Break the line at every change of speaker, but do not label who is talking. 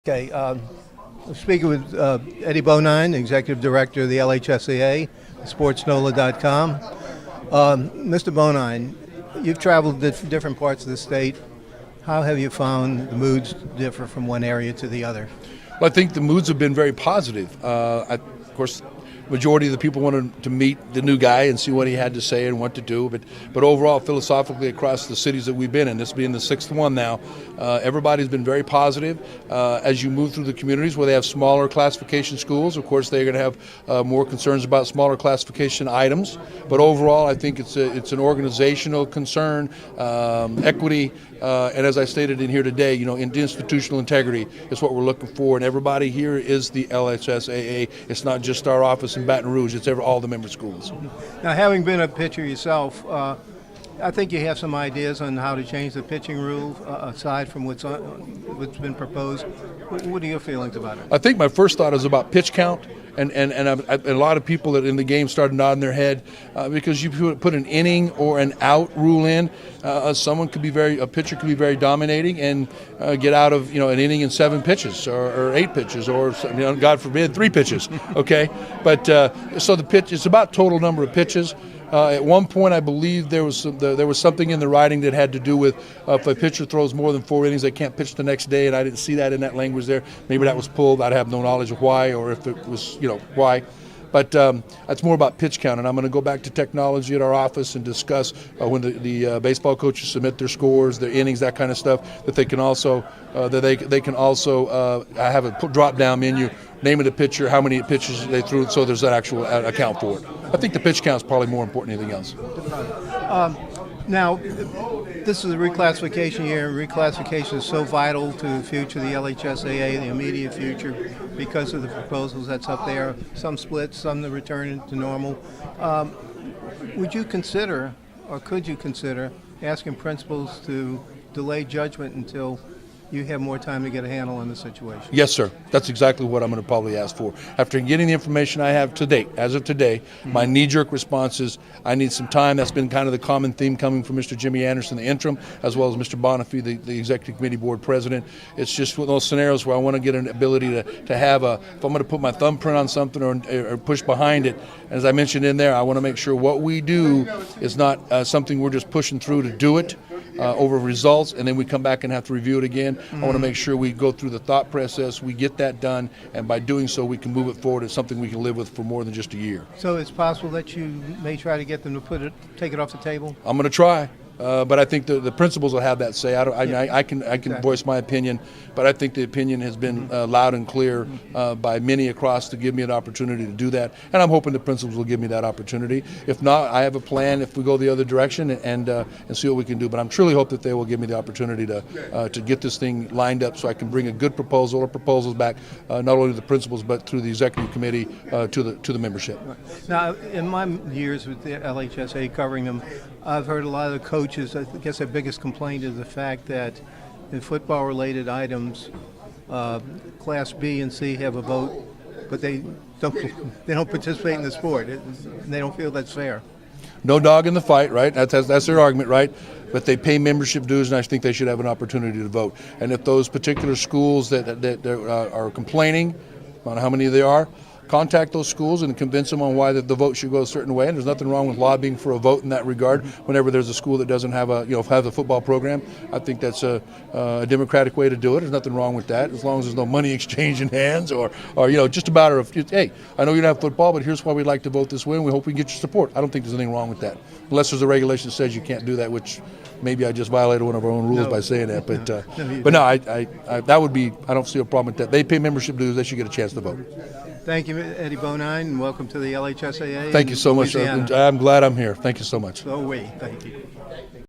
Okay, I'm speaking with Eddie Bonine, Executive Director of the LHSAA, sportsnola.com. Mr. Bonine, you've traveled to different parts of the state. How have you found the moods differ from one area to the other?
Well, I think the moods have been very positive. Of course, majority of the people wanted to meet the new guy and see what he had to say and what to do. But overall, philosophically, across the cities that we've been in, this being the sixth one now, everybody's been very positive. As you move through the communities where they have smaller classification schools, of course, they're going to have more concerns about smaller classification items. But overall, I think it's an organizational concern, equity, and as I stated in here today, institutional integrity is what we're looking for. And everybody here is the LHSAA. It's not just our office in Baton Rouge, it's all the member schools.
Now, having been a pitcher yourself, I think you have some ideas on how to change the pitching rule aside from what's been proposed. What are your feelings about it?
I think my first thought is about pitch count. And a lot of people that in the game started nodding their head because you put an inning or an out rule in. A pitcher could be very dominating and get out of an inning in 7 pitches or 8 pitches or God forbid 3 pitches. Okay, but so the pitch, it's about total number of pitches. At one point, I believe there was something in the writing that had to do with if a pitcher throws more than 4 innings, they can't pitch the next day, and I didn't see that in that language there. Maybe that was pulled. I'd have no knowledge of why, or if it was, why. But it's more about pitch count, and I'm going to go back to technology at our office and discuss when the baseball coaches submit their scores, their innings, that kind of stuff, that they can also have a drop-down menu, name of the pitcher, how many pitches they threw, so there's that actual account for it. I think the pitch count is probably more important than anything else.
Now, this is a reclassification year. Reclassification is so vital to the future of the LHSAA, the immediate future, because of the proposals that's up there. Some split, some to return to normal. Would you consider, or could you consider, asking principals to delay judgment until you have more time to get a handle on the situation?
Yes, sir. That's exactly what I'm going to probably ask for. After getting the information I have to date, as of today, my knee-jerk response is I need some time. That's been kind of the common theme coming from Mr. Jimmy Anderson, the interim, as well as Mr. Bonifay, the Executive Committee Board President. It's just one of those scenarios where I want to get an ability to have if I'm going to put my thumbprint on something or push behind it, as I mentioned in there, I want to make sure what we do is not something we're just pushing through to do it. Over results, and then we come back and have to review it again. I want to make sure we go through the thought process, we get that done, and by doing so, we can move it forward as something we can live with for more than just a year.
So it's possible that you may try to get them to take it off the table?
I'm going to try. But I think the principals will have that say. I can voice my opinion, but I think the opinion has been loud and clear by many across to give me an opportunity to do that, and I'm hoping the principals will give me that opportunity. If not, I have a plan if we go the other direction and see what we can do. But I'm truly hope that they will give me the opportunity to get this thing lined up so I can bring a good proposal or proposals back, not only to the principals but through the executive committee to the membership.
Now, in my years with the LHSA covering them, I've heard a lot of the coaches, I guess their biggest complaint is the fact that in football-related items, Class B and C have a vote, but they don't participate in the sport. They don't feel that's fair.
No dog in the fight, right? That's their argument, right? But they pay membership dues, and I think they should have an opportunity to vote. And if those particular schools that are complaining, I don't know how many there are, contact those schools and convince them on why the vote should go a certain way. And there's nothing wrong with lobbying for a vote in that regard. Whenever there's a school that doesn't have a football program, I think that's a democratic way to do it. There's nothing wrong with that, as long as there's no money exchange in hands or just a matter of, hey, I know you don't have football, but here's why we'd like to vote this way, and we hope we can get your support. I don't think there's anything wrong with that, unless there's a regulation that says you can't do that, which maybe I just violated one of our own rules by saying that. But that would be, I don't see a problem with that. They pay membership dues. They should get a chance to vote.
Thank you, Eddie Bonine, and welcome to the LHSAA.
Thank you so much. I'm glad I'm here. Thank you so much.
So are we. Thank you.